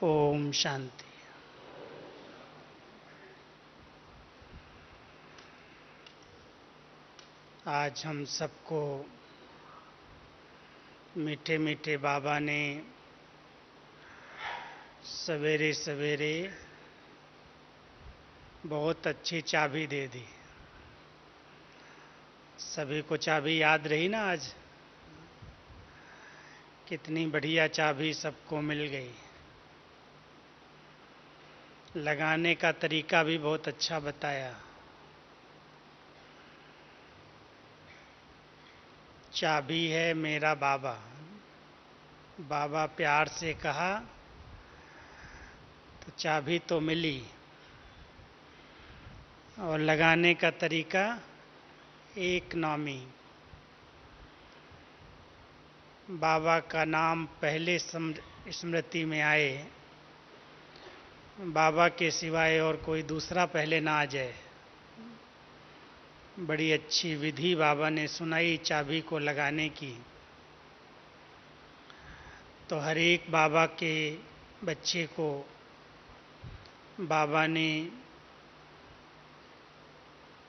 ओम शांति। आज हम सबको मीठे मीठे बाबा ने सवेरे सवेरे बहुत अच्छी चाबी दे दी। सभी को चाबी याद रही ना आज? कितनी बढ़िया चाबी सबको मिल गई। लगाने का तरीका भी बहुत अच्छा बताया। चाबी है मेरा बाबा। बाबा प्यार से कहा तो चाबी तो मिली, और लगाने का तरीका एक नामी। बाबा का नाम पहले स्मृति में आए, बाबा के सिवाय और कोई दूसरा पहले ना आ जाए। बड़ी अच्छी विधि बाबा ने सुनाई चाबी को लगाने की। तो हर एक बाबा के बच्चे को बाबा ने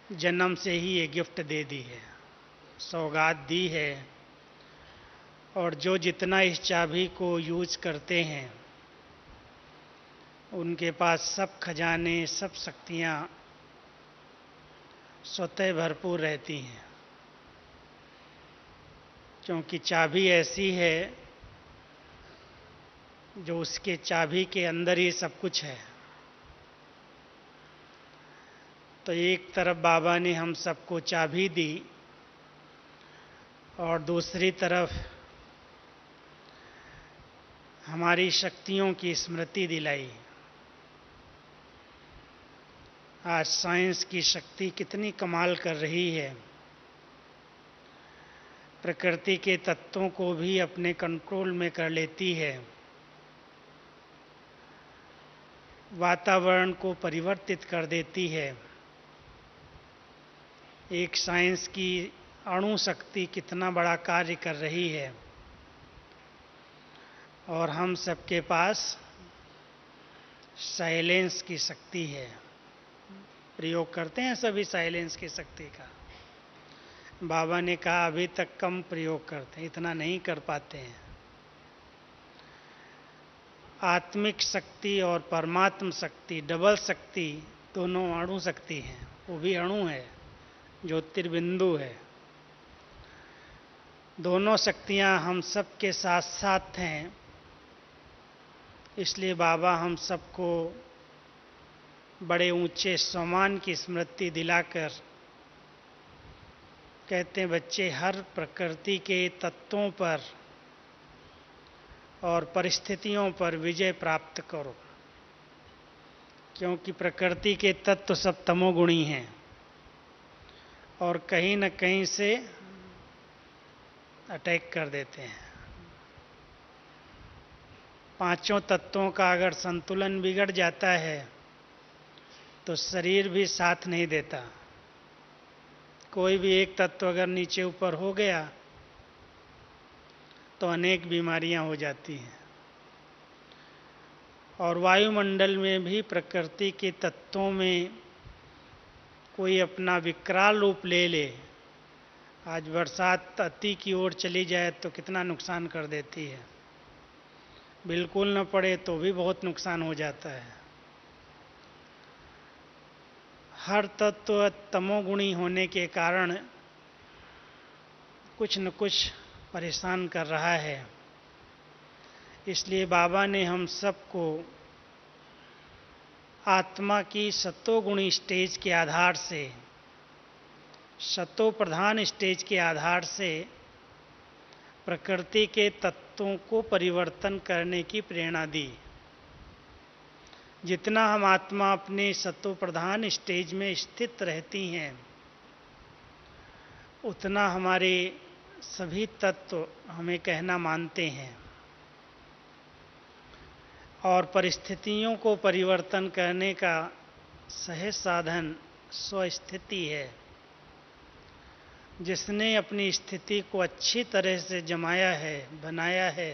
जन्म से ही ये गिफ्ट दे दी है, सौगात दी है। और जो जितना इस चाबी को यूज करते हैं उनके पास सब खजाने, सब शक्तियाँ स्वतः भरपूर रहती हैं, क्योंकि चाबी ऐसी है जो उसके चाबी के अंदर ही सब कुछ है। तो एक तरफ बाबा ने हम सबको चाबी दी और दूसरी तरफ हमारी शक्तियों की स्मृति दिलाई। आज साइंस की शक्ति कितनी कमाल कर रही है। प्रकृति के तत्वों को भी अपने कंट्रोल में कर लेती है, वातावरण को परिवर्तित कर देती है। एक साइंस की अणु शक्ति कितना बड़ा कार्य कर रही है, और हम सबके पास साइलेंस की शक्ति है। प्रयोग करते हैं सभी साइलेंस की शक्ति का। बाबा ने कहा अभी तक कम प्रयोग करते हैं, इतना नहीं कर पाते हैं। आत्मिक शक्ति और परमात्म शक्ति, डबल शक्ति, दोनों अणु शक्ति हैं। वो भी अणु है, ज्योतिर्बिंदु है। दोनों शक्तियां हम सब के साथ साथ हैं। इसलिए बाबा हम सबको बड़े ऊंचे सम्मान की स्मृति दिलाकर कहते हैं, बच्चे हर प्रकृति के तत्वों पर और परिस्थितियों पर विजय प्राप्त करो, क्योंकि प्रकृति के तत्व सब तमोगुणी हैं और कहीं न कहीं से अटैक कर देते हैं। पांचों तत्वों का अगर संतुलन बिगड़ जाता है तो शरीर भी साथ नहीं देता। कोई भी एक तत्व अगर नीचे ऊपर हो गया तो अनेक बीमारियां हो जाती हैं। और वायुमंडल में भी प्रकृति के तत्वों में कोई अपना विकराल रूप ले ले, आज बरसात अति की ओर चली जाए तो कितना नुकसान कर देती है, बिल्कुल न पड़े तो भी बहुत नुकसान हो जाता है। हर तत्व तमोगुणी होने के कारण कुछ न कुछ परेशान कर रहा है। इसलिए बाबा ने हम सबको आत्मा की सत्वगुणी स्टेज के आधार से, सत्व प्रधान स्टेज के आधार से प्रकृति के तत्वों को परिवर्तन करने की प्रेरणा दी। जितना हम आत्मा अपने सत्व प्रधान स्टेज में स्थित रहती हैं, उतना हमारे सभी तत्व हमें कहना मानते हैं। और परिस्थितियों को परिवर्तन करने का सहज साधन स्वस्थिति है। जिसने अपनी स्थिति को अच्छी तरह से जमाया है, बनाया है,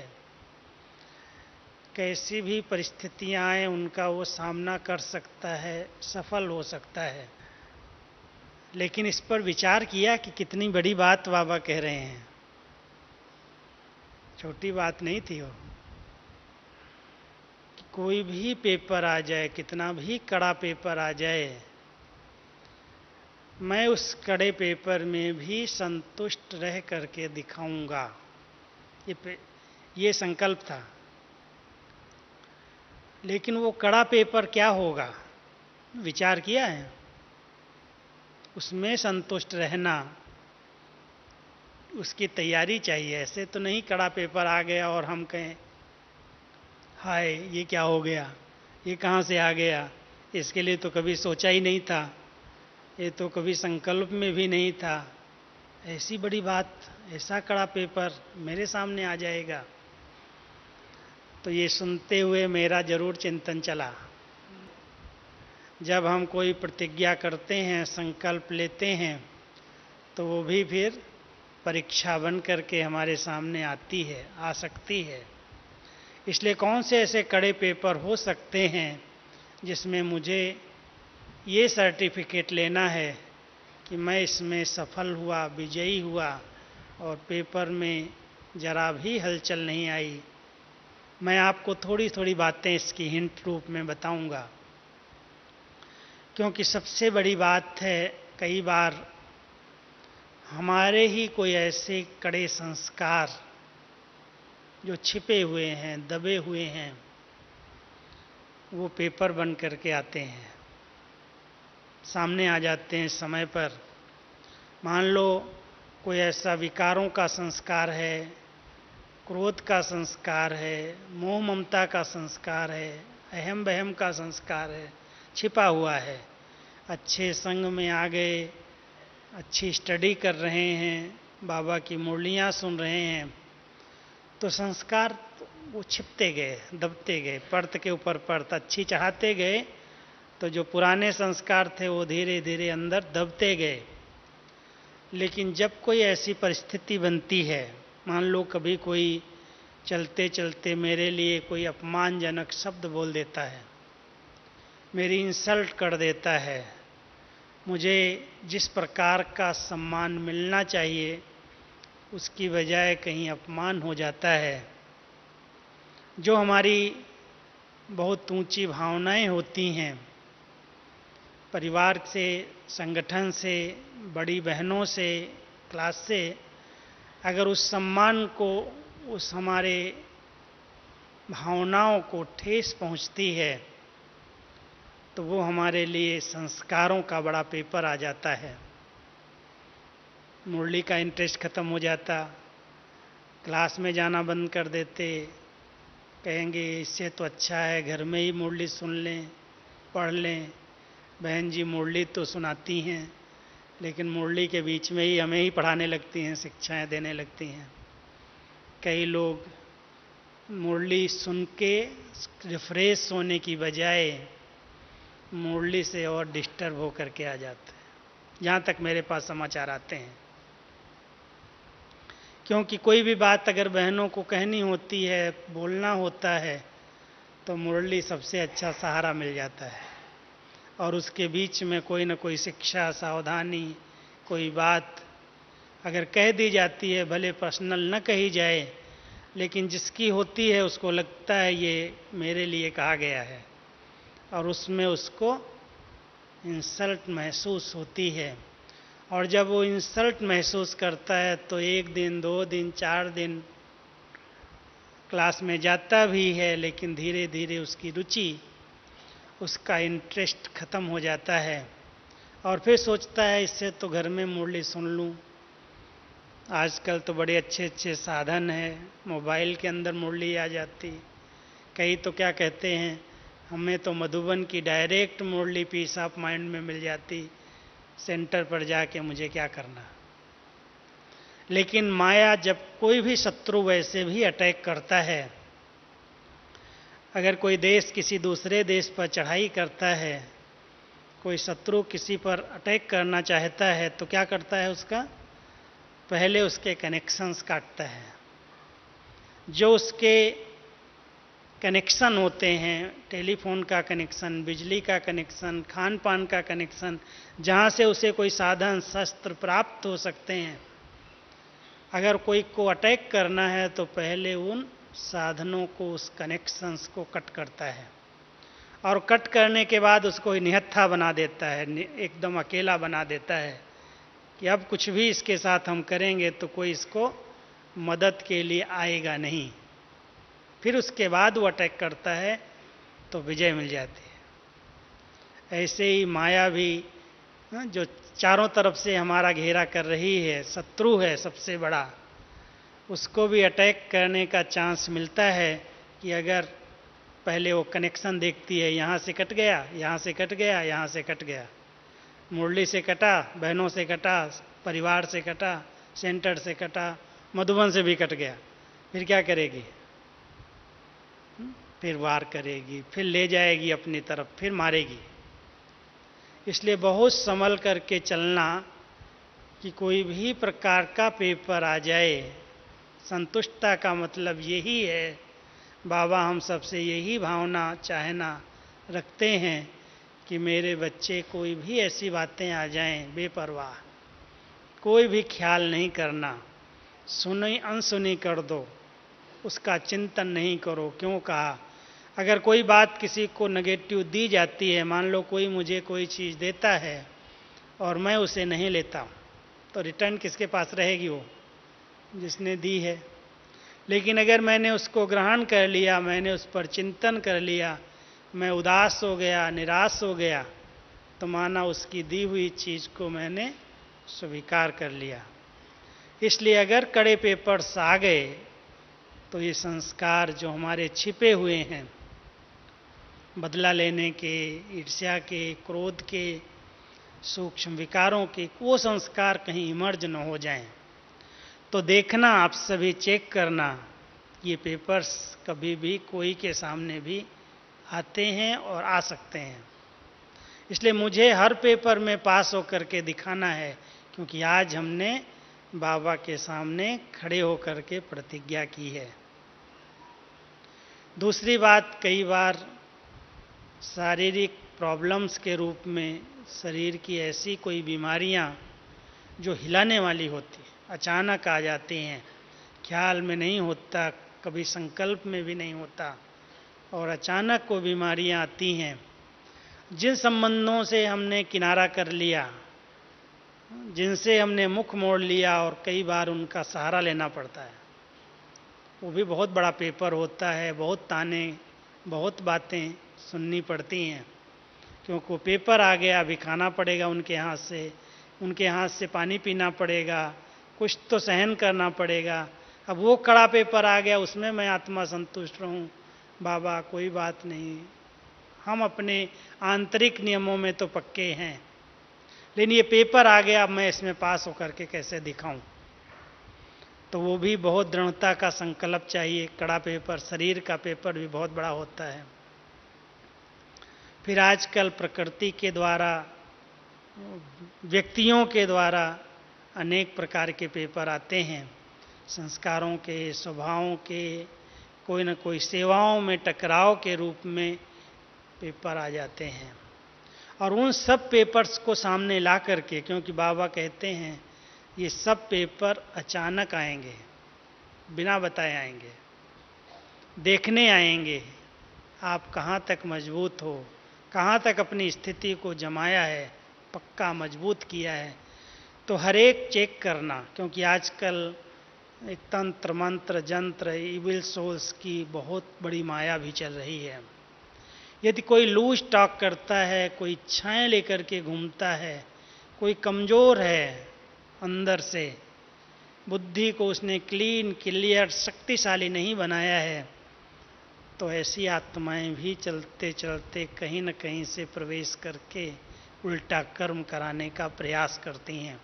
कैसी भी परिस्थितियां आए उनका वो सामना कर सकता है, सफल हो सकता है। लेकिन इस पर विचार किया कि कितनी बड़ी बात बाबा कह रहे हैं, छोटी बात नहीं थी वो। कि कोई भी पेपर आ जाए, कितना भी कड़ा पेपर आ जाए, मैं उस कड़े पेपर में भी संतुष्ट रह करके दिखाऊंगा। ये संकल्प था। लेकिन वो कड़ा पेपर क्या होगा, विचार किया है? उसमें संतुष्ट रहना, उसकी तैयारी चाहिए। ऐसे तो नहीं कड़ा पेपर आ गया और हम कहें हाय ये क्या हो गया, ये कहाँ से आ गया, इसके लिए तो कभी सोचा ही नहीं था, ये तो कभी संकल्प में भी नहीं था। ऐसी बड़ी बात, ऐसा कड़ा पेपर मेरे सामने आ जाएगा। तो ये सुनते हुए मेरा जरूर चिंतन चला। जब हम कोई प्रतिज्ञा करते हैं, संकल्प लेते हैं, तो वो भी फिर परीक्षा बन करके हमारे सामने आती है, आ सकती है। इसलिए कौन से ऐसे कड़े पेपर हो सकते हैं जिसमें मुझे ये सर्टिफिकेट लेना है कि मैं इसमें सफल हुआ, विजयी हुआ और पेपर में जरा भी हलचल नहीं आई। मैं आपको थोड़ी थोड़ी बातें इसकी हिंट रूप में बताऊंगा, क्योंकि सबसे बड़ी बात है, कई बार हमारे ही कोई ऐसे कड़े संस्कार जो छिपे हुए हैं, दबे हुए हैं, वो पेपर बन करके आते हैं, सामने आ जाते हैं समय पर। मान लो कोई ऐसा विकारों का संस्कार है, क्रोध का संस्कार है, मोह ममता का संस्कार है, अहम बहम का संस्कार है, छिपा हुआ है। अच्छे संग में आ गए, अच्छी स्टडी कर रहे हैं, बाबा की मुरलियाँ सुन रहे हैं, तो संस्कार वो छिपते गए, दबते गए, परत के ऊपर परत अच्छी चढ़ाते गए, तो जो पुराने संस्कार थे वो धीरे धीरे अंदर दबते गए। लेकिन जब कोई ऐसी परिस्थिति बनती है, मान लो कभी कोई चलते चलते मेरे लिए कोई अपमानजनक शब्द बोल देता है, मेरी इंसल्ट कर देता है, मुझे जिस प्रकार का सम्मान मिलना चाहिए उसकी बजाय कहीं अपमान हो जाता है, जो हमारी बहुत ऊंची भावनाएं होती हैं, परिवार से, संगठन से, बड़ी बहनों से, क्लास से, अगर उस सम्मान को, उस हमारे भावनाओं को ठेस पहुंचती है, तो वो हमारे लिए संस्कारों का बड़ा पेपर आ जाता है। मुरली का इंटरेस्ट खत्म हो जाता, क्लास में जाना बंद कर देते, कहेंगे इससे तो अच्छा है घर में ही मुरली सुन लें, पढ़ लें, बहन जी मुरली तो सुनाती हैं, लेकिन मुरली के बीच में ही हमें ही पढ़ाने लगती हैं, शिक्षाएं देने लगती हैं। कई लोग मुरली सुन के रिफ्रेश होने की बजाय मुरली से और डिस्टर्ब होकर के आ जाते हैं, जहाँ तक मेरे पास समाचार आते हैं। क्योंकि कोई भी बात अगर बहनों को कहनी होती है, बोलना होता है, तो मुरली सबसे अच्छा सहारा मिल जाता है। और उसके बीच में कोई न कोई शिक्षा, सावधानी, कोई बात अगर कह दी जाती है, भले पर्सनल न कही जाए, लेकिन जिसकी होती है उसको लगता है ये मेरे लिए कहा गया है, और उसमें उसको इंसल्ट महसूस होती है। और जब वो इंसल्ट महसूस करता है तो 1 दिन, 2 दिन, 4 दिन क्लास में जाता भी है, लेकिन धीरे धीरे उसकी रुचि, उसका इंटरेस्ट खत्म हो जाता है, और फिर सोचता है इससे तो घर में मुरली सुन लूँ। आजकल तो बड़े अच्छे अच्छे साधन हैं, मोबाइल के अंदर मुरली आ जाती। कई तो क्या कहते हैं, हमें तो मधुबन की direct Murli peace of mind में मिल जाती, सेंटर पर जाके मुझे क्या करना। लेकिन माया, जब कोई भी शत्रु वैसे भी अटैक करता है, अगर कोई देश किसी दूसरे देश पर चढ़ाई करता है, कोई शत्रु किसी पर अटैक करना चाहता है, तो क्या करता है, उसका पहले उसके कनेक्शंस काटता है, जो उसके कनेक्शन होते हैं, टेलीफोन का कनेक्शन, बिजली का कनेक्शन, खान पान का कनेक्शन, जहाँ से उसे कोई साधन शस्त्र प्राप्त हो सकते हैं, अगर कोई को अटैक करना है तो पहले उन साधनों को, उस कनेक्शंस को कट करता है और कट करने के बाद उसको निहत्था बना देता है, एकदम अकेला बना देता है कि अब कुछ भी इसके साथ हम करेंगे तो कोई इसको मदद के लिए आएगा नहीं। फिर उसके बाद वो अटैक करता है तो विजय मिल जाती है। ऐसे ही माया भी जो चारों तरफ से हमारा घेरा कर रही है, शत्रु है सबसे बड़ा, उसको भी अटैक करने का चांस मिलता है कि अगर पहले वो कनेक्शन देखती है, यहाँ से कट गया, यहाँ से कट गया, यहाँ से कट गया, मुरली से कटा, बहनों से कटा, परिवार से कटा, सेंटर से कटा, मधुबन से भी कट गया, फिर क्या करेगी? फिर वार करेगी, फिर ले जाएगी अपनी तरफ, फिर मारेगी। इसलिए बहुत संभल करके चलना कि कोई भी प्रकार का पेपर आ जाए, संतुष्टता का मतलब यही है, बाबा हम सबसे यही भावना चाहना रखते हैं कि मेरे बच्चे कोई भी ऐसी बातें आ जाएं बेपरवाह, कोई भी ख्याल नहीं करना, सुनी अनसुनी कर दो, उसका चिंतन नहीं करो। क्यों कहा? अगर कोई बात किसी को नेगेटिव दी जाती है, मान लो कोई मुझे कोई चीज़ देता है और मैं उसे नहीं लेता, तो रिटर्न किसके पास रहेगी? वो जिसने दी है। लेकिन अगर मैंने उसको ग्रहण कर लिया, मैंने उस पर चिंतन कर लिया, मैं उदास हो गया, निराश हो गया, तो माना उसकी दी हुई चीज़ को मैंने स्वीकार कर लिया। इसलिए अगर कड़े पेपर्स आ गए तो ये संस्कार जो हमारे छिपे हुए हैं, बदला लेने के, ईर्ष्या के, क्रोध के, सूक्ष्म विकारों के, वो संस्कार कहीं इमर्ज न हो जाएं। तो देखना, आप सभी चेक करना, ये पेपर्स कभी भी कोई के सामने भी आते हैं और आ सकते हैं। इसलिए मुझे हर पेपर में पास होकर के दिखाना है, क्योंकि आज हमने बाबा के सामने खड़े होकर के प्रतिज्ञा की है। दूसरी बात, कई बार शारीरिक प्रॉब्लम्स के रूप में शरीर की ऐसी कोई बीमारियां जो हिलाने वाली होती, अचानक आ जाती हैं, ख्याल में नहीं होता, कभी संकल्प में भी नहीं होता, और अचानक वो बीमारियां आती हैं। जिन संबंधों से हमने किनारा कर लिया, जिनसे हमने मुख मोड़ लिया और कई बार उनका सहारा लेना पड़ता है, वो भी बहुत बड़ा पेपर होता है। बहुत ताने, बहुत बातें सुननी पड़ती हैं, क्योंकि वो पेपर आ गया, अभी खाना पड़ेगा उनके हाथ से पानी पीना पड़ेगा, कुछ तो सहन करना पड़ेगा। अब वो कड़ा पेपर आ गया, उसमें मैं आत्मा संतुष्ट रहूं, बाबा कोई बात नहीं, हम अपने आंतरिक नियमों में तो पक्के हैं, लेकिन ये पेपर आ गया, अब मैं इसमें पास होकर के कैसे दिखाऊं? तो वो भी बहुत दृढ़ता का संकल्प चाहिए। कड़ा पेपर, शरीर का पेपर भी बहुत बड़ा होता है। फिर आजकल प्रकृति के द्वारा, व्यक्तियों के द्वारा अनेक प्रकार के पेपर आते हैं, संस्कारों के, स्वभावों के, कोई न कोई सेवाओं में टकराव के रूप में पेपर आ जाते हैं। और उन सब पेपर्स को सामने ला करके, क्योंकि बाबा कहते हैं ये सब पेपर अचानक आएंगे, बिना बताए आएंगे, देखने आएंगे आप कहाँ तक मजबूत हो, कहाँ तक अपनी स्थिति को जमाया है, पक्का मजबूत किया है। तो हर एक चेक करना, क्योंकि आजकल एक तंत्र मंत्र जंत्र, इविल सोल्स की बहुत बड़ी माया भी चल रही है। यदि कोई लूज टॉक करता है, कोई इच्छाएं लेकर के घूमता है, कोई कमज़ोर है अंदर से, बुद्धि को उसने क्लीन क्लियर शक्तिशाली नहीं बनाया है, तो ऐसी आत्माएं भी चलते चलते कहीं न कहीं से प्रवेश करके उल्टा कर्म कराने का प्रयास करती हैं,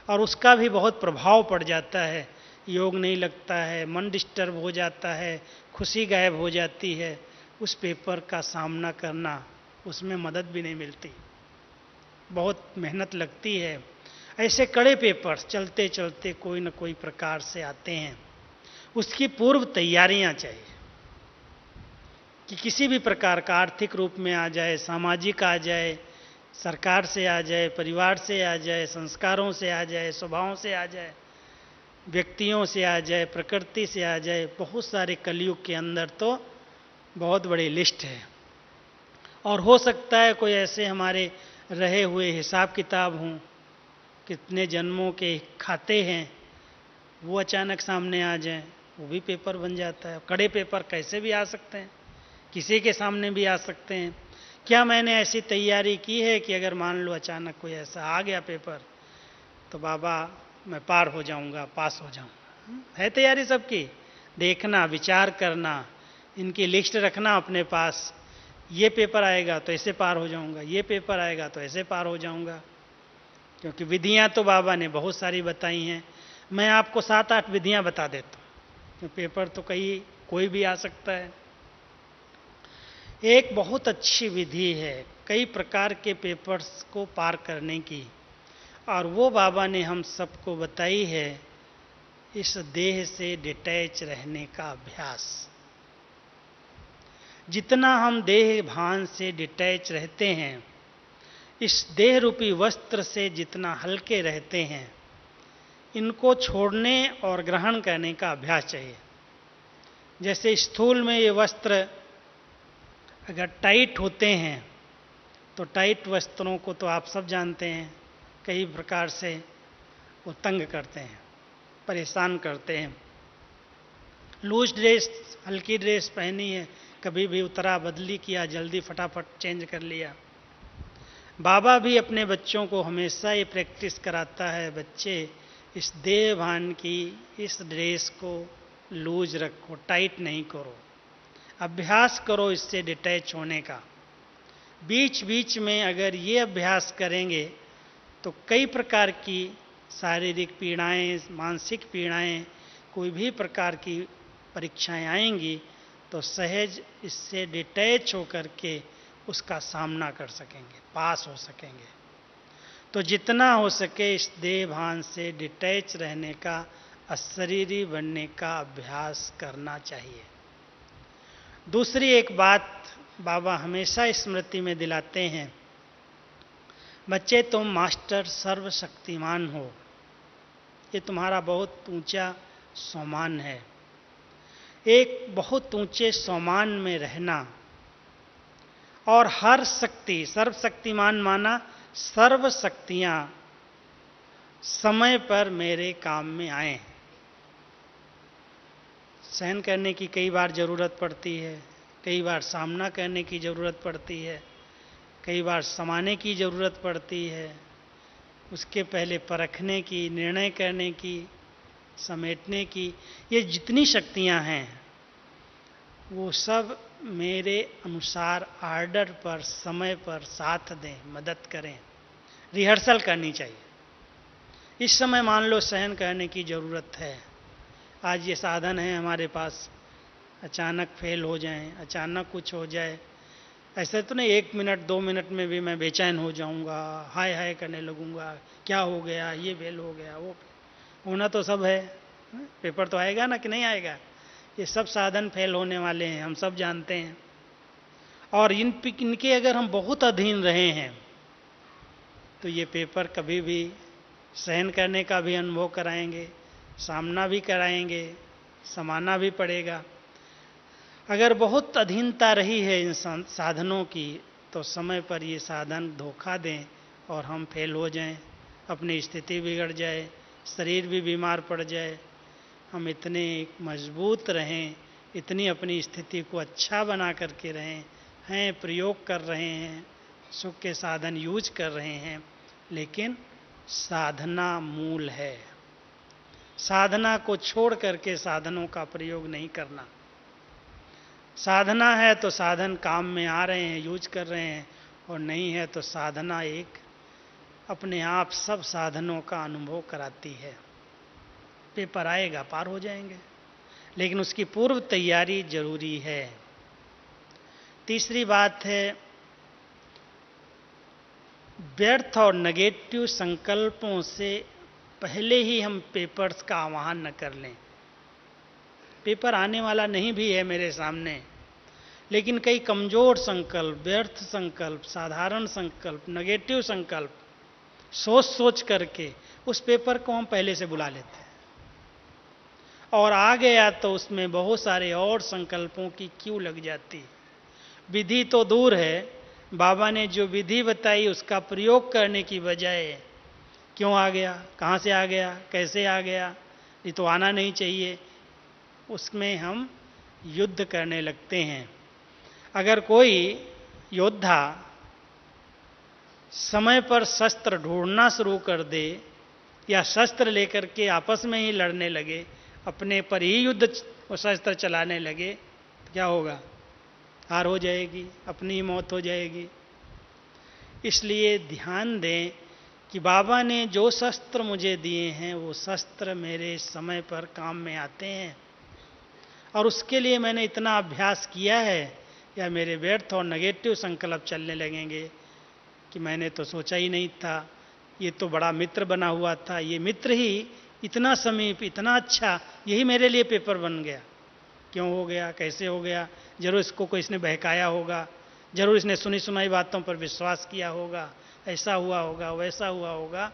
और उसका भी बहुत प्रभाव पड़ जाता है। योग नहीं लगता है, मन डिस्टर्ब हो जाता है, खुशी गायब हो जाती है। उस पेपर का सामना करना, उसमें मदद भी नहीं मिलती, बहुत मेहनत लगती है। ऐसे कड़े पेपर चलते चलते कोई न कोई प्रकार से आते हैं, उसकी पूर्व तैयारियां चाहिए। कि किसी भी प्रकार का आर्थिक रूप में आ जाए, सामाजिक आ जाए, सरकार से आ जाए, परिवार से आ जाए, संस्कारों से आ जाए, स्वभावों से आ जाए, व्यक्तियों से आ जाए, प्रकृति से आ जाए, बहुत सारे कलयुग के अंदर तो बहुत बड़ी लिस्ट है। और हो सकता है कोई ऐसे हमारे रहे हुए हिसाब किताब हों, कितने जन्मों के खाते हैं, वो अचानक सामने आ जाएं, वो भी पेपर बन जाता है। कड़े पेपर कैसे भी आ सकते हैं, किसी के सामने भी आ सकते हैं। क्या मैंने ऐसी तैयारी की है कि अगर मान लो अचानक कोई ऐसा आ गया पेपर, तो बाबा मैं पार हो जाऊंगा, पास हो जाऊंगा? है तैयारी सबकी? देखना, विचार करना, इनकी लिस्ट रखना अपने पास। ये पेपर आएगा तो ऐसे पार हो जाऊंगा, ये पेपर आएगा तो ऐसे पार हो जाऊंगा। क्योंकि विधियां तो बाबा ने बहुत सारी बताई हैं। मैं आपको 7-8 विधियां बता देता हूँ, तो पेपर तो कोई भी आ सकता है। एक बहुत अच्छी विधि है कई प्रकार के पेपर्स को पार करने की, और वो बाबा ने हम सबको बताई है, इस देह से डिटैच रहने का अभ्यास। जितना हम देह भान से डिटैच रहते हैं, इस देह रूपी वस्त्र से जितना हल्के रहते हैं, इनको छोड़ने और ग्रहण करने का अभ्यास चाहिए। जैसे स्थूल में ये वस्त्र अगर टाइट होते हैं, तो टाइट वस्त्रों को तो आप सब जानते हैं, कई प्रकार से वो तंग करते हैं, परेशान करते हैं। लूज ड्रेस, हल्की ड्रेस पहनी है, कभी भी उतरा बदली किया, जल्दी फटाफट चेंज कर लिया। बाबा भी अपने बच्चों को हमेशा ये प्रैक्टिस कराता है, बच्चे इस देह भान की इस ड्रेस को लूज रखो, टाइट नहीं करो, अभ्यास करो इससे डिटैच होने का। बीच बीच में अगर ये अभ्यास करेंगे तो कई प्रकार की शारीरिक पीड़ाएं, मानसिक पीड़ाएं, कोई भी प्रकार की परीक्षाएं आएंगी तो सहज इससे डिटैच होकर के उसका सामना कर सकेंगे, पास हो सकेंगे। तो जितना हो सके इस देह भान से डिटैच रहने का, अशरीरी बनने का अभ्यास करना चाहिए। दूसरी एक बात बाबा हमेशा स्मृति में दिलाते हैं, बच्चे तुम मास्टर सर्वशक्तिमान हो, ये तुम्हारा बहुत ऊंचा सम्मान है। एक बहुत ऊंचे सम्मान में रहना और हर शक्ति, सर्वशक्तिमान माना सर्व शक्तियां समय पर मेरे काम में आए। सहन करने की कई बार ज़रूरत पड़ती है, कई बार सामना करने की ज़रूरत पड़ती है, कई बार समाने की ज़रूरत पड़ती है, उसके पहले परखने की, निर्णय करने की, समेटने की। ये जितनी शक्तियां हैं वो सब मेरे अनुसार आर्डर पर, समय पर साथ दें, मदद करें। रिहर्सल करनी चाहिए। इस समय मान लो सहन करने की ज़रूरत है, आज ये साधन है हमारे पास, अचानक फेल हो जाएं, अचानक कुछ हो जाए, ऐसे तो नहीं 1 मिनट 2 मिनट में भी मैं बेचैन हो जाऊंगा, हाय हाय करने लगूंगा, क्या हो गया, ये फेल हो गया, वो होना तो सब है, पेपर तो आएगा ना कि नहीं आएगा। ये सब साधन फेल होने वाले हैं, हम सब जानते हैं। और इनके अगर हम बहुत अधीन रहे हैं तो ये पेपर कभी भी सहन करने का भी अनुभव कराएंगे, सामना भी कराएंगे, समाना भी पड़ेगा। अगर बहुत अधीनता रही है इन साधनों की तो समय पर ये साधन धोखा दें और हम फेल हो जाएं, अपनी स्थिति बिगड़ जाए, शरीर भी बीमार पड़ जाए। हम इतने मजबूत रहें, इतनी अपनी स्थिति को अच्छा बना करके रहें, हैं प्रयोग कर रहे हैं, सुख के साधन यूज कर रहे हैं, लेकिन साधना मूल है। साधना को छोड़ करके साधनों का प्रयोग नहीं करना। साधना है तो साधन काम में आ रहे हैं, यूज कर रहे हैं, और नहीं है तो साधना एक अपने आप सब साधनों का अनुभव कराती है। पेपर आएगा, पार हो जाएंगे, लेकिन उसकी पूर्व तैयारी जरूरी है। तीसरी बात है, व्यर्थ और नेगेटिव संकल्पों से पहले ही हम पेपर्स का आह्वान न कर लें। पेपर आने वाला नहीं भी है मेरे सामने, लेकिन कई कमजोर संकल्प, व्यर्थ संकल्प, साधारण संकल्प, नेगेटिव संकल्प सोच सोच करके उस पेपर को हम पहले से बुला लेते हैं, और आ गया तो उसमें बहुत सारे और संकल्पों की क्यों लग जाती है। विधि तो दूर है, बाबा ने जो विधि बताई उसका प्रयोग करने की बजाय क्यों आ गया, कहाँ से आ गया, कैसे आ गया, ये तो आना नहीं चाहिए, उसमें हम युद्ध करने लगते हैं। अगर कोई योद्धा समय पर शस्त्र ढूंढना शुरू कर दे या शस्त्र लेकर के आपस में ही लड़ने लगे, अपने पर ही युद्ध शस्त्र चलाने लगे, तो क्या होगा? हार हो जाएगी, अपनी ही मौत हो जाएगी। इसलिए ध्यान दें कि बाबा ने जो शस्त्र मुझे दिए हैं वो शस्त्र मेरे समय पर काम में आते हैं, और उसके लिए मैंने इतना अभ्यास किया है, या मेरे व्यर्थ और नेगेटिव संकल्प चलने लगेंगे कि मैंने तो सोचा ही नहीं था, ये तो बड़ा मित्र बना हुआ था, ये मित्र ही इतना समीप, इतना अच्छा, यही मेरे लिए पेपर बन गया। क्यों हो गया, कैसे हो गया? जरूर इसको कोई इसने बहकाया होगा, जरूर इसने सुनी सुनाई बातों पर विश्वास किया होगा, ऐसा हुआ होगा, वैसा हुआ होगा,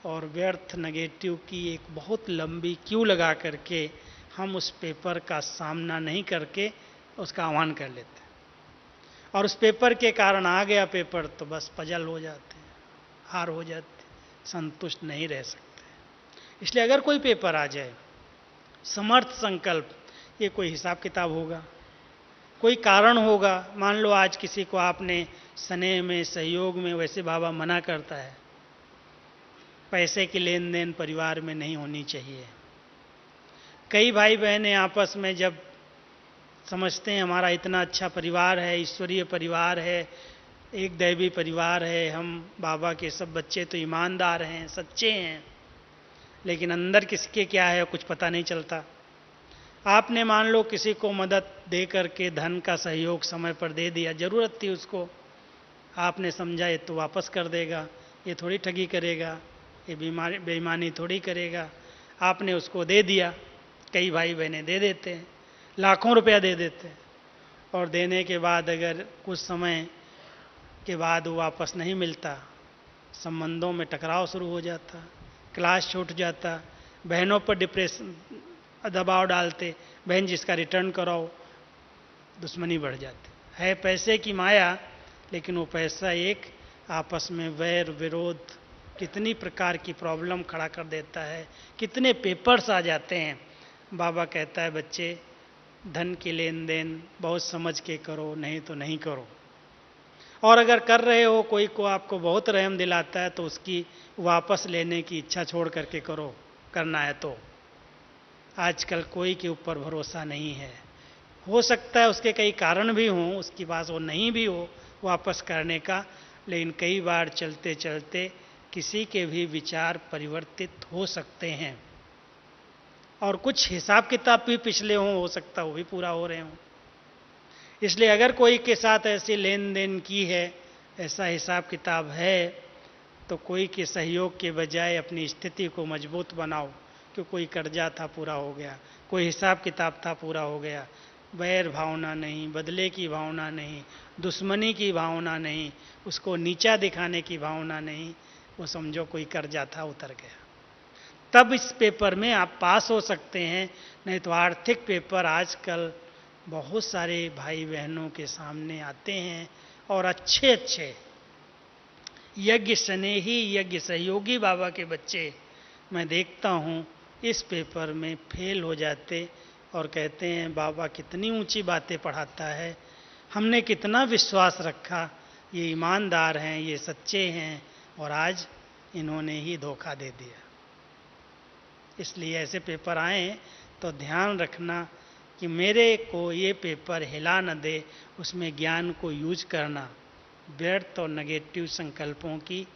और व्यर्थ नेगेटिव की एक बहुत लंबी क्यू लगा करके हम उस पेपर का सामना नहीं करके उसका आह्वान कर लेते हैं, और उस पेपर के कारण आ गया पेपर तो बस पजल हो जाते हैं, हार हो जाते, संतुष्ट नहीं रह सकते। इसलिए अगर कोई पेपर आ जाए, समर्थ संकल्प, ये कोई हिसाब किताब होगा, कोई कारण होगा। मान लो आज किसी को आपने स्नेह में, सहयोग में, वैसे बाबा मना करता है, पैसे की लेन देन परिवार में नहीं होनी चाहिए। कई भाई बहनें आपस में जब समझते हैं हमारा इतना अच्छा परिवार है, ईश्वरीय परिवार है, एक दैवी परिवार है, हम बाबा के सब बच्चे तो ईमानदार हैं, सच्चे हैं, लेकिन अंदर किसके क्या है कुछ पता नहीं चलता। आपने मान लो किसी को मदद दे करके धन का सहयोग समय पर दे दिया, जरूरत थी उसको, आपने समझा ये तो वापस कर देगा, ये थोड़ी ठगी करेगा, ये बेईमानी थोड़ी करेगा, आपने उसको दे दिया। कई भाई बहनें दे देते हैं, लाखों रुपया दे देते हैं, और देने के बाद अगर कुछ समय के बाद वो वापस नहीं मिलता, संबंधों में टकराव शुरू हो जाता, क्लास छूट जाता, बहनों पर डिप्रेशन दबाव डालते, बहन जिसका रिटर्न कराओ, दुश्मनी बढ़ जाती है। पैसे की माया, लेकिन वो पैसा एक आपस में वैर विरोध, कितनी प्रकार की प्रॉब्लम खड़ा कर देता है, कितने पेपर्स आ जाते हैं। बाबा कहता है बच्चे, धन की लेन देन बहुत समझ के करो, नहीं तो नहीं करो, और अगर कर रहे हो, कोई को आपको बहुत रहम दिलाता है तो उसकी वापस लेने की इच्छा छोड़ करके करो, करना है तो। आजकल कोई के ऊपर भरोसा नहीं है, हो सकता है उसके कई कारण भी हों, उसके पास वो नहीं भी हो वापस करने का, लेकिन कई बार चलते चलते किसी के भी विचार परिवर्तित हो सकते हैं, और कुछ हिसाब किताब भी पिछले हों, हो सकता वो भी पूरा हो रहे हों। इसलिए अगर कोई के साथ ऐसी लेन देन की है, ऐसा हिसाब किताब है, तो कोई के सहयोग के बजाय अपनी स्थिति को मजबूत बनाओ, कि कोई कर्जा था पूरा हो गया, कोई हिसाब किताब था पूरा हो गया, वैर भावना नहीं, बदले की भावना नहीं, दुश्मनी की भावना नहीं, उसको नीचा दिखाने की भावना नहीं, वो समझो कोई कर्जा था उतर गया, तब इस पेपर में आप पास हो सकते हैं। नहीं तो आर्थिक पेपर आजकल बहुत सारे भाई बहनों के सामने आते हैं, और अच्छे अच्छे यज्ञ स्नेही, यज्ञ सहयोगी बाबा के बच्चे मैं देखता हूँ इस पेपर में फेल हो जाते, और कहते हैं बाबा कितनी ऊंची बातें पढ़ाता है, हमने कितना विश्वास रखा, ये ईमानदार हैं, ये सच्चे हैं, और आज इन्होंने ही धोखा दे दिया। इसलिए ऐसे पेपर आए तो ध्यान रखना कि मेरे को ये पेपर हिला न दे, उसमें ज्ञान को यूज करना, व्यर्थ और नेगेटिव संकल्पों की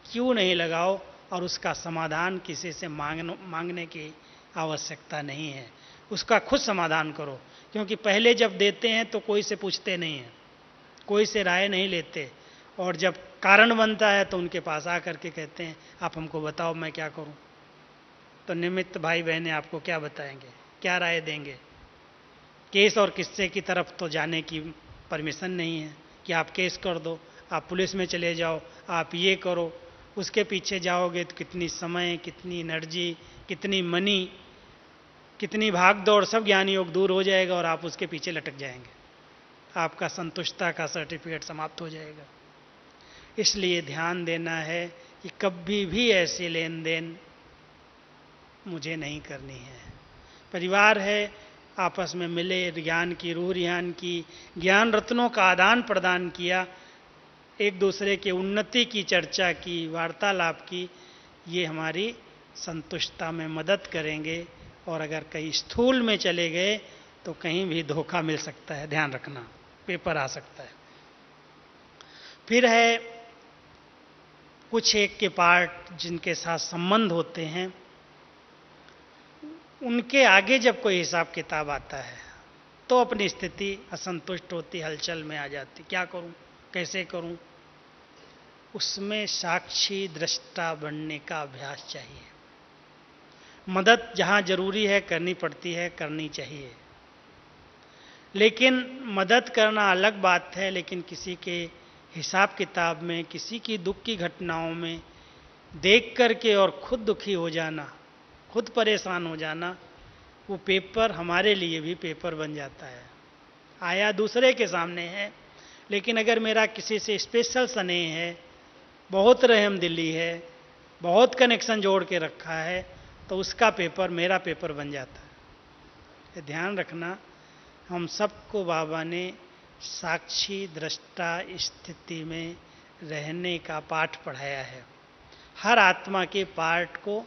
क्यों नहीं लगाओ, और उसका समाधान किसी से मांगने की आवश्यकता नहीं है, उसका खुद समाधान करो। क्योंकि पहले जब देते हैं तो कोई से पूछते नहीं हैं, कोई से राय नहीं लेते, और जब कारण बनता है तो उनके पास आकर के कहते हैं आप हमको बताओ मैं क्या करूं। तो निमित्त भाई बहनें आपको क्या बताएंगे, क्या राय देंगे, केस और किस्से की तरफ तो जाने की परमिशन नहीं है कि आप केस कर दो, आप पुलिस में चले जाओ, आप ये करो। उसके पीछे जाओगे तो कितनी समय, कितनी एनर्जी, कितनी मनी, कितनी भाग दौड़, सब ज्ञान योग दूर हो जाएगा और आप उसके पीछे लटक जाएंगे। आपका संतुष्टता का सर्टिफिकेट समाप्त हो जाएगा। इसलिए ध्यान देना है कि कभी भी ऐसे लेन देन मुझे नहीं करनी है। परिवार है, आपस में मिले, ज्ञान की रूह रिहान की, ज्ञान रत्नों का आदान प्रदान किया, एक दूसरे के उन्नति की चर्चा की, वार्तालाप की, ये हमारी संतुष्टता में मदद करेंगे। और अगर कहीं स्थूल में चले गए तो कहीं भी धोखा मिल सकता है, ध्यान रखना, पेपर आ सकता है। फिर है कुछ एक के पार्ट जिनके साथ संबंध होते हैं, उनके आगे जब कोई हिसाब किताब आता है तो अपनी स्थिति असंतुष्ट होती, हलचल में आ जाती, क्या करूं, कैसे करूं। उसमें साक्षी दृष्टा बनने का अभ्यास चाहिए। मदद जहां जरूरी है करनी पड़ती है, करनी चाहिए, लेकिन मदद करना अलग बात है। लेकिन किसी के हिसाब किताब में, किसी की दुख की घटनाओं में देख करके और खुद दुखी हो जाना, खुद परेशान हो जाना, वो पेपर हमारे लिए भी पेपर बन जाता है। आया दूसरे के सामने है, लेकिन अगर मेरा किसी से स्पेशल स्नेह है, बहुत रहम दिली है, बहुत कनेक्शन जोड़ के रखा है, तो उसका पेपर मेरा पेपर बन जाता है। ये ध्यान रखना, हम सबको बाबा ने साक्षी दृष्टा स्थिति में रहने का पाठ पढ़ाया है। हर आत्मा के पार्ट को,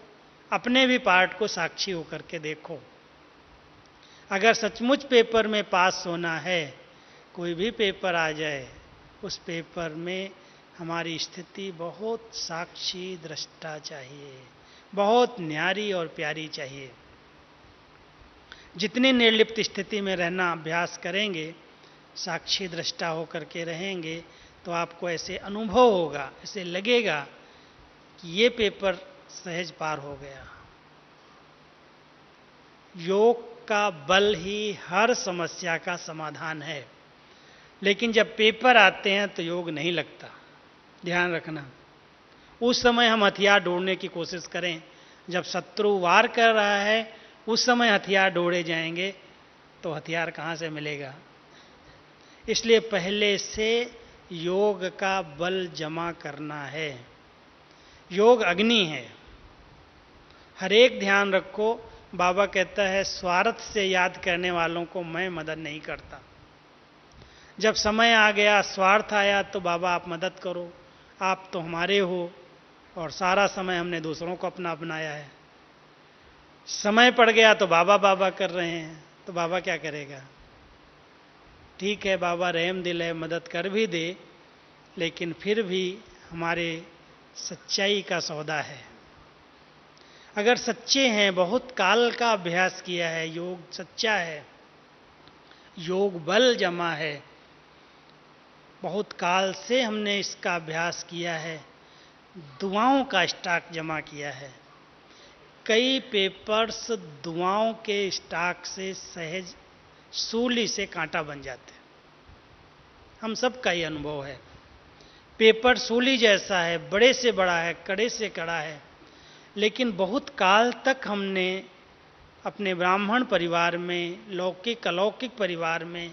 अपने भी पार्ट को साक्षी होकर के देखो। अगर सचमुच पेपर में पास होना है, कोई भी पेपर आ जाए, उस पेपर में हमारी स्थिति बहुत साक्षी दृष्टा चाहिए, बहुत न्यारी और प्यारी चाहिए। जितनी निर्लिप्त स्थिति में रहना अभ्यास करेंगे, साक्षी दृष्टा होकर के रहेंगे, तो आपको ऐसे अनुभव होगा, ऐसे लगेगा कि ये पेपर सहज पार हो गया। योग का बल ही हर समस्या का समाधान है, लेकिन जब पेपर आते हैं तो योग नहीं लगता, ध्यान रखना। उस समय हम हथियार ढूंढने की कोशिश करें, जब शत्रु वार कर रहा है उस समय हथियार ढूंढे जाएंगे तो हथियार कहाँ से मिलेगा। इसलिए पहले से योग का बल जमा करना है। योग अग्नि है। हर एक ध्यान रखो, बाबा कहता है स्वार्थ से याद करने वालों को मैं मदद नहीं करता। जब समय आ गया, स्वार्थ आया, तो बाबा आप मदद करो, आप तो हमारे हो, और सारा समय हमने दूसरों को अपना अपनाया है। समय पड़ गया तो बाबा बाबा कर रहे हैं, तो बाबा क्या करेगा। ठीक है, बाबा रहम दिल है, मदद कर भी दे, लेकिन फिर भी हमारे सच्चाई का सौदा है। अगर सच्चे हैं, बहुत काल का अभ्यास किया है, योग सच्चा है, योग बल जमा है, बहुत काल से हमने इसका अभ्यास किया है, दुआओं का स्टॉक जमा किया है। कई पेपर्स दुआओं के स्टॉक से सहज सूली से कांटा बन जाते हैं। हम सबका ये अनुभव है। पेपर सूली जैसा है, बड़े से बड़ा है, कड़े से कड़ा है, लेकिन बहुत काल तक हमने अपने ब्राह्मण परिवार में, लौकिक अलौकिक परिवार में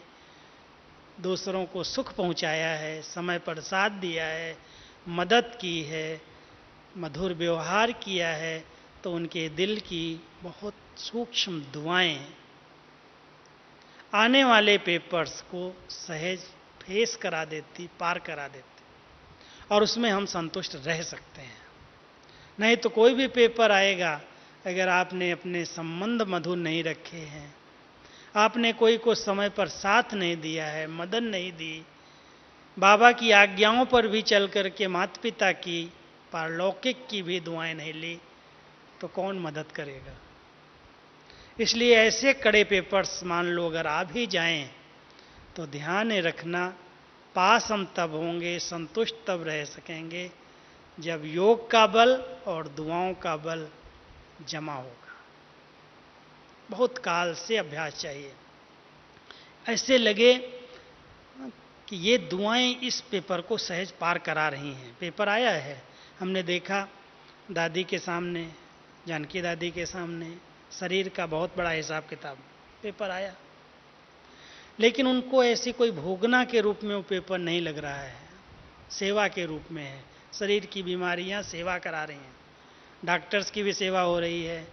दूसरों को सुख पहुंचाया है, समय पर साथ दिया है, मदद की है, मधुर व्यवहार किया है, तो उनके दिल की बहुत सूक्ष्म दुआएं आने वाले पेपर्स को सहज फेस करा देती, पार करा देती, और उसमें हम संतुष्ट रह सकते हैं। नहीं तो कोई भी पेपर आएगा, अगर आपने अपने संबंध मधुर नहीं रखे हैं, आपने कोई को समय पर साथ नहीं दिया है, मदद नहीं दी, बाबा की आज्ञाओं पर भी चल करके माता पिता की, पारलौकिक की भी दुआएं नहीं ली, तो कौन मदद करेगा। इसलिए ऐसे कड़े पेपर्स मान लो अगर आ भी जाएं, तो ध्यान रखना, पास हम तब होंगे, संतुष्ट तब रह सकेंगे, जब योग का बल और दुआओं का बल जमा होगा। बहुत काल से अभ्यास चाहिए। ऐसे लगे कि ये दुआएं इस पेपर को सहज पार करा रही हैं। पेपर आया है, हमने देखा दादी के सामने, जानकी दादी के सामने, शरीर का बहुत बड़ा हिसाब किताब पेपर आया, लेकिन उनको ऐसी कोई भोगना के रूप में वो पेपर नहीं लग रहा है, सेवा के रूप में है। शरीर की बीमारियां सेवा करा रही हैं, डॉक्टर्स की भी सेवा हो रही है,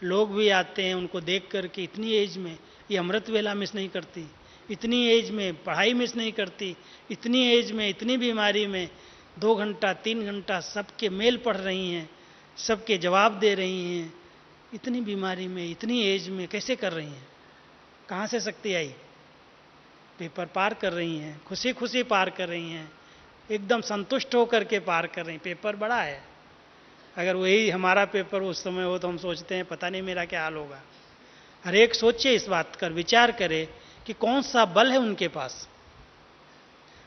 लोग भी आते हैं उनको देख कर के इतनी एज में ये अमृत वेला मिस नहीं करती, इतनी एज में पढ़ाई मिस नहीं करती, इतनी एज में इतनी बीमारी में 2 घंटा 3 घंटा सबके मेल पढ़ रही हैं, सबके जवाब दे रही हैं, इतनी बीमारी में इतनी एज में कैसे कर रही हैं, कहाँ से शक्ति आई? पेपर पार कर रही हैं, खुशी खुशी पार कर रही हैं, एकदम संतुष्ट होकर के पार कर रही हैं। पेपर बड़ा है, अगर वही हमारा पेपर उस समय हो तो हम सोचते हैं पता नहीं मेरा क्या हाल होगा। हर एक सोचे, इस बात कर विचार करे कि कौन सा बल है उनके पास,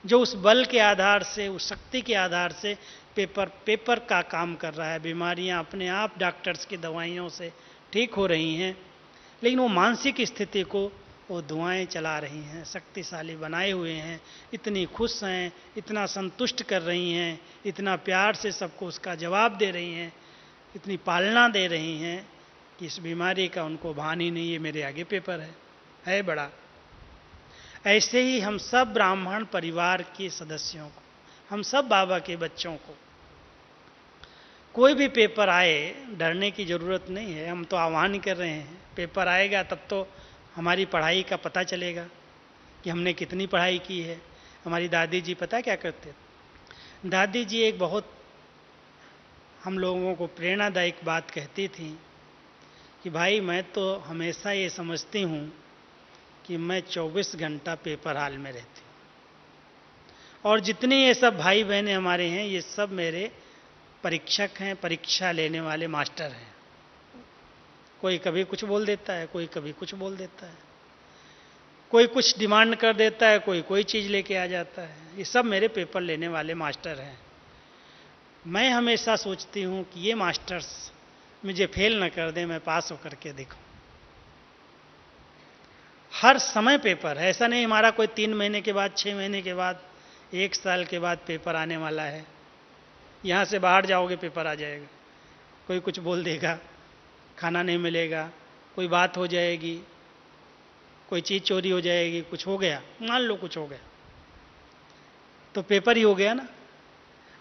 जो उस बल के आधार से, उस शक्ति के आधार से पेपर का काम कर रहा है। बीमारियां अपने आप डॉक्टर्स की दवाइयों से ठीक हो रही हैं, लेकिन वो मानसिक स्थिति को वो दुआएं चला रही हैं, शक्तिशाली बनाए हुए हैं, इतनी खुश हैं, इतना संतुष्ट कर रही हैं, इतना प्यार से सबको उसका जवाब दे रही हैं, इतनी पालना दे रही हैं कि इस बीमारी का उनको भान ही नहीं है, मेरे आगे पेपर है बड़ा। ऐसे ही हम सब ब्राह्मण परिवार के सदस्यों को, हम सब बाबा के बच्चों को, कोई भी पेपर आए डरने की ज़रूरत नहीं है। हम तो आह्वान कर रहे हैं, पेपर आएगा तब तो हमारी पढ़ाई का पता चलेगा कि हमने कितनी पढ़ाई की है। हमारी दादी जी पता क्या करते? दादी जी एक बहुत हम लोगों को प्रेरणादायक बात कहती थी कि भाई मैं तो हमेशा ये समझती हूँ कि मैं 24 घंटा पेपर हाल में रहती हूँ, और जितने ये सब भाई बहनें हमारे हैं ये सब मेरे परीक्षक हैं, परीक्षा लेने वाले मास्टर हैं। कोई कभी कुछ बोल देता है, कोई कभी कुछ बोल देता है, कोई कुछ डिमांड कर देता है, कोई चीज़ लेके आ जाता है। ये सब मेरे पेपर लेने वाले मास्टर हैं। मैं हमेशा सोचती हूँ कि ये मास्टर्स मुझे फेल न कर दें, मैं पास होकर के देखूँ। हर समय पेपर है, ऐसा नहीं हमारा कोई 3 महीने के बाद, 6 महीने के बाद, 1 साल के बाद पेपर आने वाला है। यहाँ से बाहर जाओगे पेपर आ जाएगा, कोई कुछ बोल देगा, खाना नहीं मिलेगा, कोई बात हो जाएगी, कोई चीज़ चोरी हो जाएगी, कुछ हो गया, मान लो कुछ हो गया तो पेपर ही हो गया ना।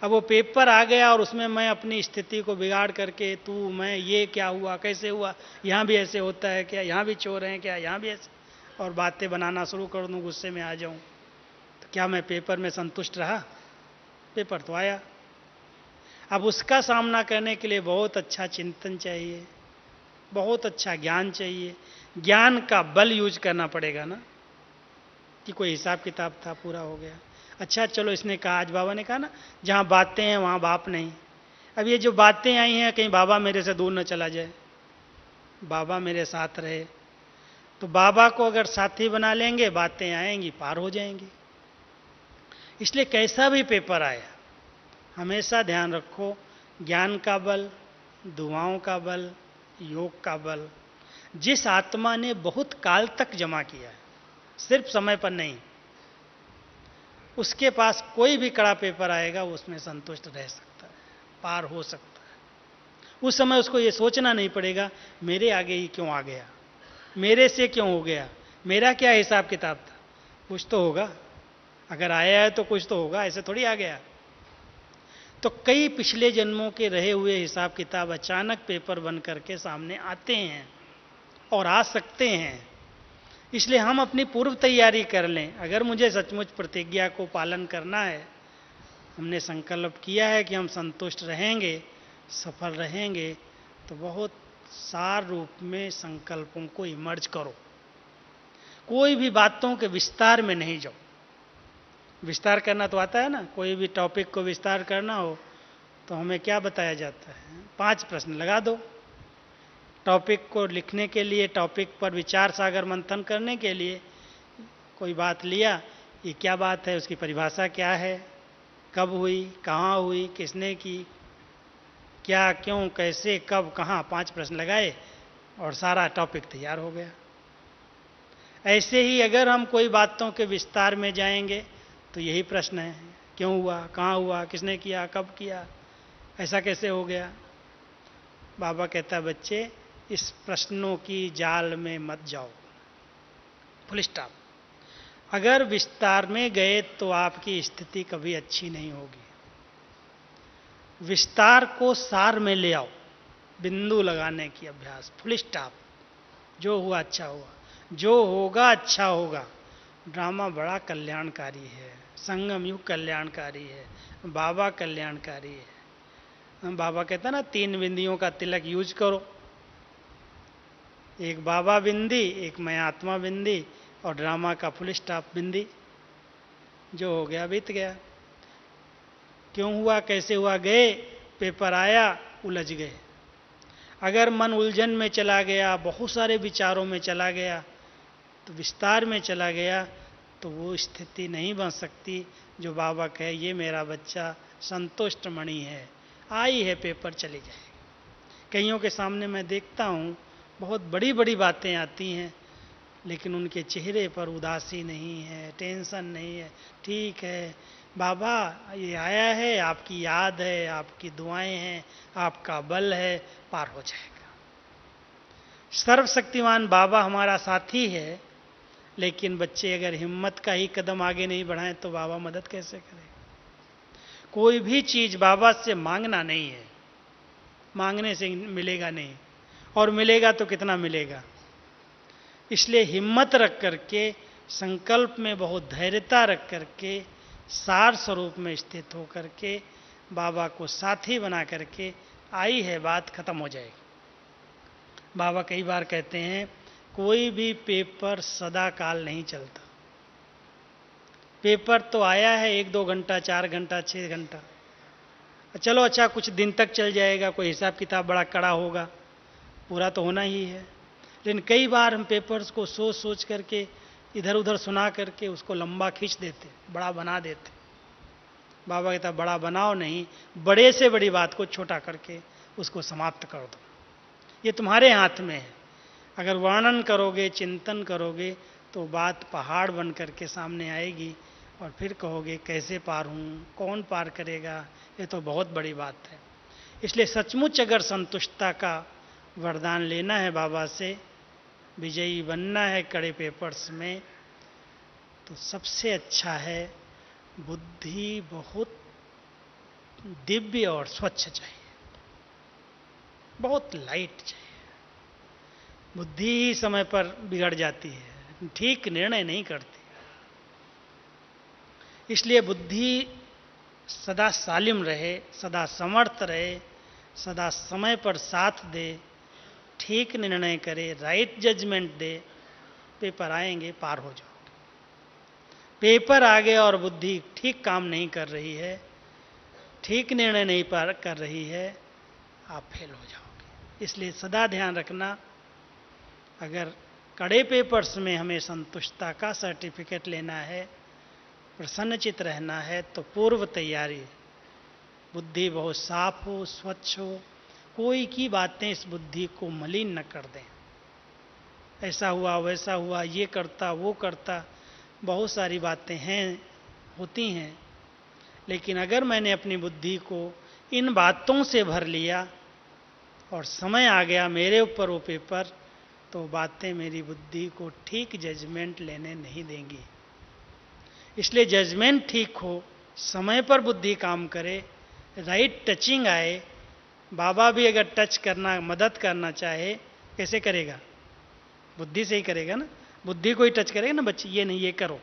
अब वो पेपर आ गया और उसमें मैं अपनी स्थिति को बिगाड़ करके तू मैं, ये क्या हुआ, कैसे हुआ, यहाँ भी ऐसे होता है क्या, यहाँ भी चोर हैं क्या, यहाँ भी ऐसे, और बातें बनाना शुरू कर दूँ, गुस्से में आ जाऊँ, तो क्या मैं पेपर में संतुष्ट रहा? पेपर तो आया। अब उसका सामना करने के लिए बहुत अच्छा चिंतन चाहिए, बहुत अच्छा ज्ञान चाहिए। ज्ञान का बल यूज करना पड़ेगा ना, कि कोई हिसाब किताब था पूरा हो गया। अच्छा चलो, इसने कहा, आज बाबा ने कहा ना, जहाँ बातें हैं वहाँ बाप नहीं। अब ये जो बातें आई हैं, कहीं बाबा मेरे से दूर न चला जाए, बाबा मेरे साथ रहे, तो बाबा को अगर साथी बना लेंगे, बातें आएंगी, पार हो जाएंगी। इसलिए कैसा भी पेपर आए, हमेशा ध्यान रखो, ज्ञान का बल, दुआओं का बल, योग का बल, जिस आत्मा ने बहुत काल तक जमा किया है, सिर्फ समय पर नहीं, उसके पास कोई भी कड़ा पेपर आएगा वो उसमें संतुष्ट रह सकता है, पार हो सकता है। उस समय उसको ये सोचना नहीं पड़ेगा मेरे आगे ही क्यों आ गया, मेरे से क्यों हो गया, मेरा क्या हिसाब किताब था। कुछ तो होगा, अगर आया है तो कुछ तो होगा, ऐसे थोड़ी आ गया। तो कई पिछले जन्मों के रहे हुए हिसाब किताब अचानक पेपर बन करके सामने आते हैं और आ सकते हैं। इसलिए हम अपनी पूर्व तैयारी कर लें। अगर मुझे सचमुच प्रतिज्ञा को पालन करना है, हमने संकल्प किया है कि हम संतुष्ट रहेंगे, सफल रहेंगे, तो बहुत सार रूप में संकल्पों को इमर्ज करो। कोई भी बातों के विस्तार में नहीं जाओ। विस्तार करना तो आता है ना, कोई भी टॉपिक को विस्तार करना हो तो हमें क्या बताया जाता है? 5 प्रश्न लगा दो। टॉपिक को लिखने के लिए, टॉपिक पर विचार सागर मंथन करने के लिए कोई बात लिया, ये क्या बात है, उसकी परिभाषा क्या है, कब हुई, कहाँ हुई, किसने की, क्या, क्यों, कैसे, कब, कहाँ, 5 प्रश्न लगाए और सारा टॉपिक तैयार हो गया। ऐसे ही अगर हम कोई बातों के विस्तार में जाएंगे तो यही प्रश्न है, क्यों हुआ, कहाँ हुआ, किसने किया, कब किया, ऐसा कैसे हो गया। बाबा कहता है बच्चे इस प्रश्नों की जाल में मत जाओ, फुल स्टॉप। अगर विस्तार में गए तो आपकी स्थिति कभी अच्छी नहीं होगी। विस्तार को सार में ले आओ, बिंदु लगाने की अभ्यास, फुल स्टॉप। जो हुआ अच्छा हुआ, जो होगा अच्छा होगा। ड्रामा बड़ा कल्याणकारी है, संगम युग कल्याणकारी है, बाबा कल्याणकारी है। बाबा कहता ना 3 बिंदियों का तिलक यूज करो, एक बाबा बिंदी, एक मैं आत्मा बिंदी और ड्रामा का फुल स्टॉप बिंदी। जो हो गया बीत गया। क्यों हुआ, कैसे हुआ, गए, पेपर आया, उलझ गए। अगर मन उलझन में चला गया, बहुत सारे विचारों में चला गया, तो विस्तार में चला गया, तो वो स्थिति नहीं बन सकती जो बाबा कहे ये मेरा बच्चा संतुष्ट मणि है, आई है पेपर चली जाएगी। कईयों के सामने मैं देखता हूँ बहुत बड़ी बड़ी बातें आती हैं, लेकिन उनके चेहरे पर उदासी नहीं है, टेंशन नहीं है। ठीक है बाबा, ये आया है, आपकी याद है, आपकी दुआएं हैं, आपका बल है, पार हो जाएगा। सर्वशक्तिमान बाबा हमारा साथी है, लेकिन बच्चे अगर हिम्मत का ही कदम आगे नहीं बढ़ाएं तो बाबा मदद कैसे करें। कोई भी चीज बाबा से मांगना नहीं है, मांगने से मिलेगा नहीं, और मिलेगा तो कितना मिलेगा। इसलिए हिम्मत रख करके, संकल्प में बहुत धैर्यता रख करके, सार स्वरूप में स्थित होकर के, बाबा को साथी बना करके, आई है बात खत्म हो जाएगी। बाबा कई बार कहते हैं कोई भी पेपर सदा काल नहीं चलता। पेपर तो आया है 1-2 घंटा, 4 घंटा, 6 घंटा, चलो अच्छा कुछ दिन तक चल जाएगा, कोई हिसाब किताब बड़ा कड़ा होगा, पूरा तो होना ही है। लेकिन कई बार हम पेपर्स को सोच सोच करके, इधर उधर सुना करके उसको लंबा खींच देते, बड़ा बना देते। बाबा कहता बड़ा बनाओ नहीं, बड़े से बड़ी बात को छोटा करके उसको समाप्त कर दो। ये तुम्हारे हाथ में है। अगर वर्णन करोगे, चिंतन करोगे, तो बात पहाड़ बन करके सामने आएगी और फिर कहोगे कैसे पार हूँ, कौन पार करेगा, ये तो बहुत बड़ी बात है। इसलिए सचमुच अगर संतुष्टता का वरदान लेना है बाबा से, विजयी बनना है कड़े पेपर्स में, तो सबसे अच्छा है बुद्धि बहुत दिव्य और स्वच्छ चाहिए, बहुत लाइट चाहिए। बुद्धि ही समय पर बिगड़ जाती है, ठीक निर्णय नहीं करती। इसलिए बुद्धि सदा सालिम रहे, सदा समर्थ रहे, सदा समय पर साथ दे, ठीक निर्णय करे, राइट जजमेंट दे, पेपर आएंगे, पार हो जाओगे। पेपर आ गए और बुद्धि ठीक काम नहीं कर रही है, ठीक निर्णय नहीं पार कर रही है, आप फेल हो जाओगे। इसलिए सदा ध्यान रखना, अगर कड़े पेपर्स में हमें संतुष्टता का सर्टिफिकेट लेना है, प्रसन्नचित रहना है, तो पूर्व तैयारी, बुद्धि बहुत साफ हो, स्वच्छ हो, कोई की बातें इस बुद्धि को मलिन न कर दें। ऐसा हुआ, वैसा हुआ, ये करता, वो करता, बहुत सारी बातें हैं, होती हैं। लेकिन अगर मैंने अपनी बुद्धि को इन बातों से भर लिया और समय आ गया मेरे ऊपर वो पेपर, तो बातें मेरी बुद्धि को ठीक जजमेंट लेने नहीं देंगी। इसलिए जजमेंट ठीक हो, समय पर बुद्धि काम करे, राइट टचिंग आए। बाबा भी अगर टच करना, मदद करना चाहे, कैसे करेगा? बुद्धि से ही करेगा ना। बुद्धि को ही टच करेगा ना, बच्चे ये नहीं, ये करो,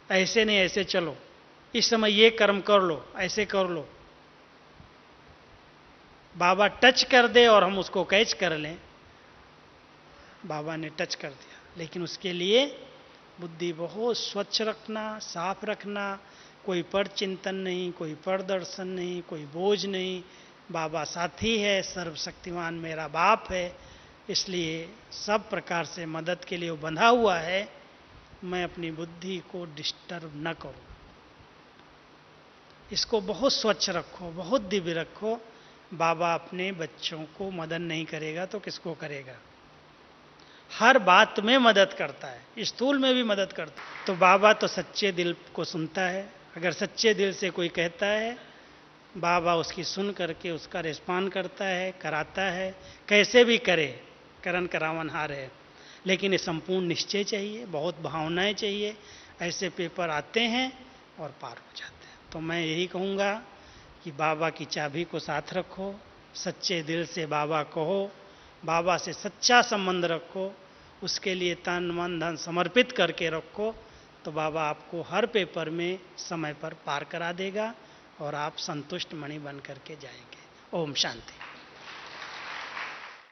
ऐसे नहीं, ऐसे चलो, इस समय ये कर्म कर लो, ऐसे कर लो। बाबा टच कर दे और हम उसको कैच कर लें, बाबा ने टच कर दिया, लेकिन उसके लिए बुद्धि बहुत स्वच्छ रखना, साफ रखना, कोई पर चिंतन नहीं, कोई पर दर्शन नहीं, कोई बोझ नहीं। बाबा साथी है, सर्वशक्तिमान मेरा बाप है, इसलिए सब प्रकार से मदद के लिए वो बंधा हुआ है। मैं अपनी बुद्धि को डिस्टर्ब न करूं। इसको बहुत स्वच्छ रखो, बहुत दिव्य रखो। बाबा अपने बच्चों को मदद नहीं करेगा तो किसको करेगा? हर बात में मदद करता है, स्थूल में भी मदद करता है। तो बाबा तो सच्चे दिल को सुनता है। अगर सच्चे दिल से कोई कहता है, बाबा उसकी सुन करके उसका रिस्पॉन्ड करता है, कराता है। कैसे भी करे, करन करावन हार है। लेकिन ये संपूर्ण निश्चय चाहिए, बहुत भावनाएं चाहिए। ऐसे पेपर आते हैं और पार हो जाते हैं। तो मैं यही कहूँगा कि बाबा की चाबी को साथ रखो, सच्चे दिल से बाबा कहो, बाबा से सच्चा संबंध रखो, उसके लिए तन मन धन समर्पित करके रखो, तो बाबा आपको हर पेपर में समय पर पार करा देगा और आप संतुष्ट मणि बन करके जाएंगे। ओम शांति।